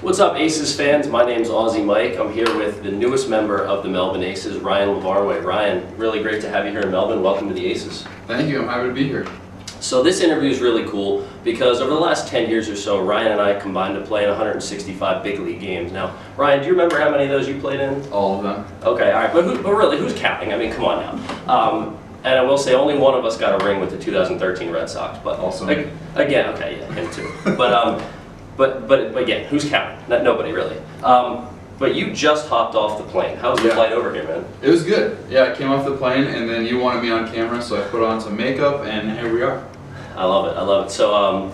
What's up, Aces fans? My name's Aussie Mike. I'm here with the newest member of the Melbourne Aces, Ryan LaVarway. Ryan, really great to have you here in Melbourne. Welcome to the Aces. Thank you. I'm happy to be here. So this interview is really cool because over the last 10 years or so, Ryan and I combined to play in 165 big league games. Now, Ryan, do you remember how many of those you played in? All of them. Okay, all right, but really, who's counting? I mean, come on now. And I will say only one of us got a ring with the 2013 Red Sox, but Also again, okay, yeah, him too. But again, who's counting? Nobody really. But you just hopped off the plane. How was the flight over here, man? It was good. Yeah, I came off the plane and then you wanted me on camera, so I put on some makeup and here we are. I love it. I love it. So,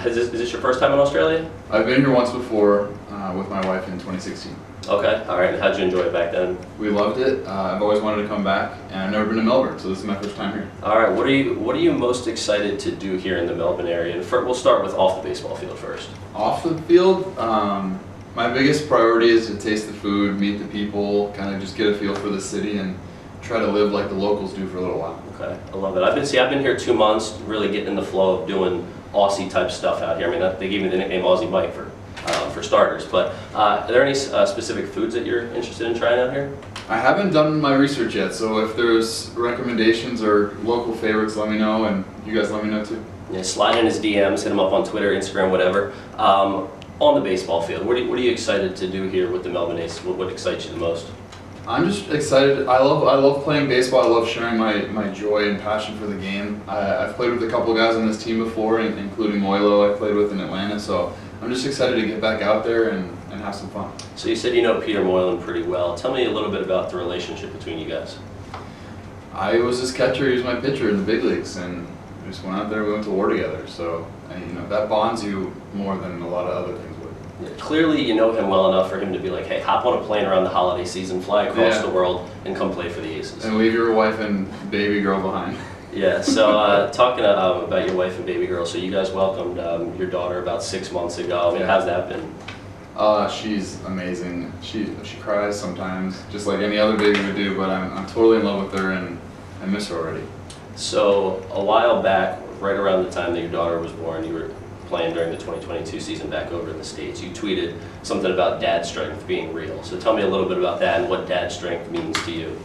is this your first time in Australia? I've been here once before with my wife in 2016. Okay. All right. And how'd you enjoy it back then? We loved it. I've always wanted to come back, and I've never been to Melbourne, so this is my first time here. All right. What are you most excited to do here in the Melbourne area? And we'll start with off the baseball field first. Off the field, my biggest priority is to taste the food, meet the people, kind of just get a feel for the city, and try to live like the locals do for a little while. Okay, I love it. I've been here 2 months, really getting in the flow of doing Aussie type stuff out here. I mean, they gave me the nickname Aussie Mike for starters. But are there any specific foods that you're interested in trying out here? I haven't done my research yet, so if there's recommendations or local favorites, let me know, and you guys let me know too. Yeah, slide in his DMs, hit him up on Twitter, Instagram, whatever. On the baseball field, what are you excited to do here with the Melbourne Aces? What excites you the most? I'm just excited. I love playing baseball. I love sharing my joy and passion for the game. I've played with a couple guys on this team before, including Moilo I played with in Atlanta, so I'm just excited to get back out there and have some fun. So you said you know Peter Moylan pretty well. Tell me a little bit about the relationship between you guys. I was his catcher, he was my pitcher in the big leagues, and we just went out there, we went to war together, so that bonds you more than a lot of other things would. Yeah, clearly you know him well enough for him to be like, hey, hop on a plane around the holiday season, fly across the world, and come play for the Aces. And leave your wife and baby girl behind. Yeah, so talking about your wife and baby girl, so you guys welcomed your daughter about 6 months ago. I mean, how's that been? She's amazing. She cries sometimes, just like any other baby would do, but I'm totally in love with her and I miss her already. So a while back, right around the time that your daughter was born, you were playing during the 2022 season back over in the States. You tweeted something about dad strength being real. So tell me a little bit about that and what dad strength means to you.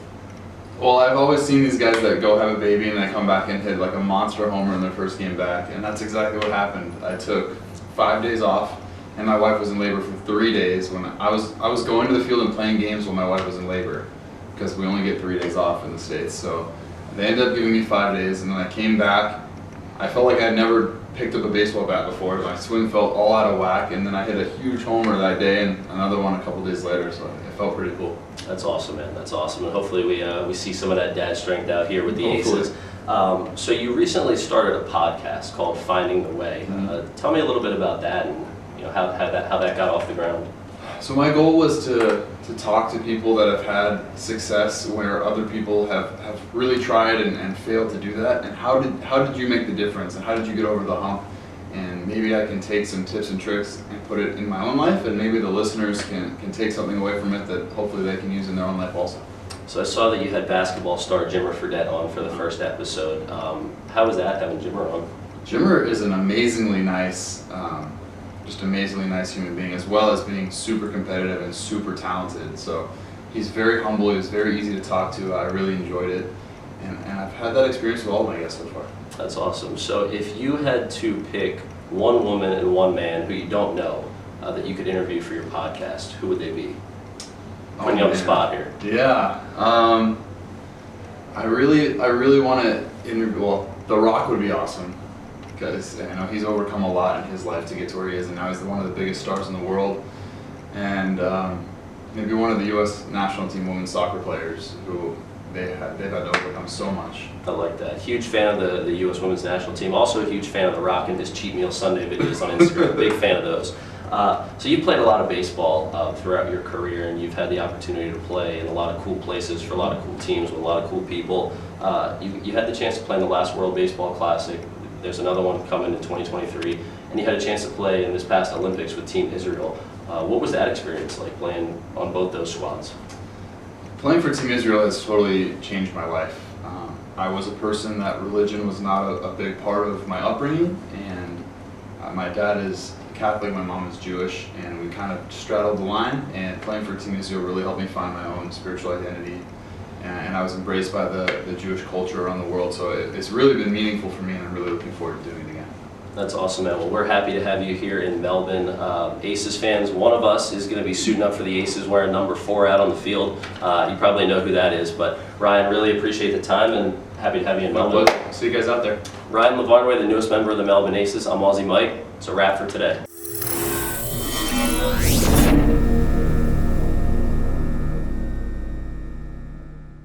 Well, I've always seen these guys that go have a baby and they come back and hit like a monster homer in their first game back, and that's exactly what happened. I took 5 days off, and my wife was in labor for 3 days. When I was going to the field and playing games while my wife was in labor, because we only get 3 days off in the States. So they ended up giving me 5 days, and then I came back. I felt like I'd never picked up a baseball bat before. My swing felt all out of whack, and then I hit a huge homer that day and another one a couple days later, so it felt pretty cool. That's awesome, man. That's awesome, and hopefully we see some of that dad strength out here with the Aces. So you recently started a podcast called Finding the Way. Tell me a little bit about that and how that got off the ground. So my goal was to talk to people that have had success where other people have really tried and failed to do that, and how did you make the difference, and how did you get over the hump, and maybe I can take some tips and tricks and put it in my own life, and maybe the listeners can take something away from it that hopefully they can use in their own life also. So I saw that you had basketball star Jimmer Fredette on for the first episode. How was that, having Jimmer on? Jimmer is an amazingly nice human being, as well as being super competitive and super talented. So he's very humble, he was very easy to talk to, I really enjoyed it, and I've had that experience with all of my guests so far. That's awesome. So if you had to pick one woman and one man who you don't know that you could interview for your podcast, who would they be? Putting you on the spot here. Yeah, I really want to interview, well, The Rock would be awesome, because he's overcome a lot in his life to get to where he is, and now he's one of the biggest stars in the world. And maybe one of the U.S. national team women's soccer players who they've had to overcome so much. I like that. Huge fan of the U.S. women's national team. Also a huge fan of The Rock and his cheat meal Sunday videos on Instagram. Big fan of those. So you played a lot of baseball throughout your career, and you've had the opportunity to play in a lot of cool places for a lot of cool teams with a lot of cool people. You had the chance to play in the last World Baseball Classic. There's another one coming in 2023, and you had a chance to play in this past Olympics with Team Israel. What was that experience like, playing on both those squads? Playing for Team Israel has totally changed my life. I was a person that religion was not a big part of my upbringing, and my dad is Catholic, my mom is Jewish, and we kind of straddled the line, and playing for Team Israel really helped me find my own spiritual identity. And I was embraced by the Jewish culture around the world, so it's really been meaningful for me, and I'm really looking forward to doing it again. That's awesome, man. Well, we're happy to have you here in Melbourne. Aces fans, one of us is going to be suiting up for the Aces wearing number 4 out on the field. You probably know who that is, but Ryan, really appreciate the time and happy to have you in Melbourne. See you guys out there. Ryan LaVarnway, the newest member of the Melbourne Aces. I'm Aussie Mike. It's a wrap for today.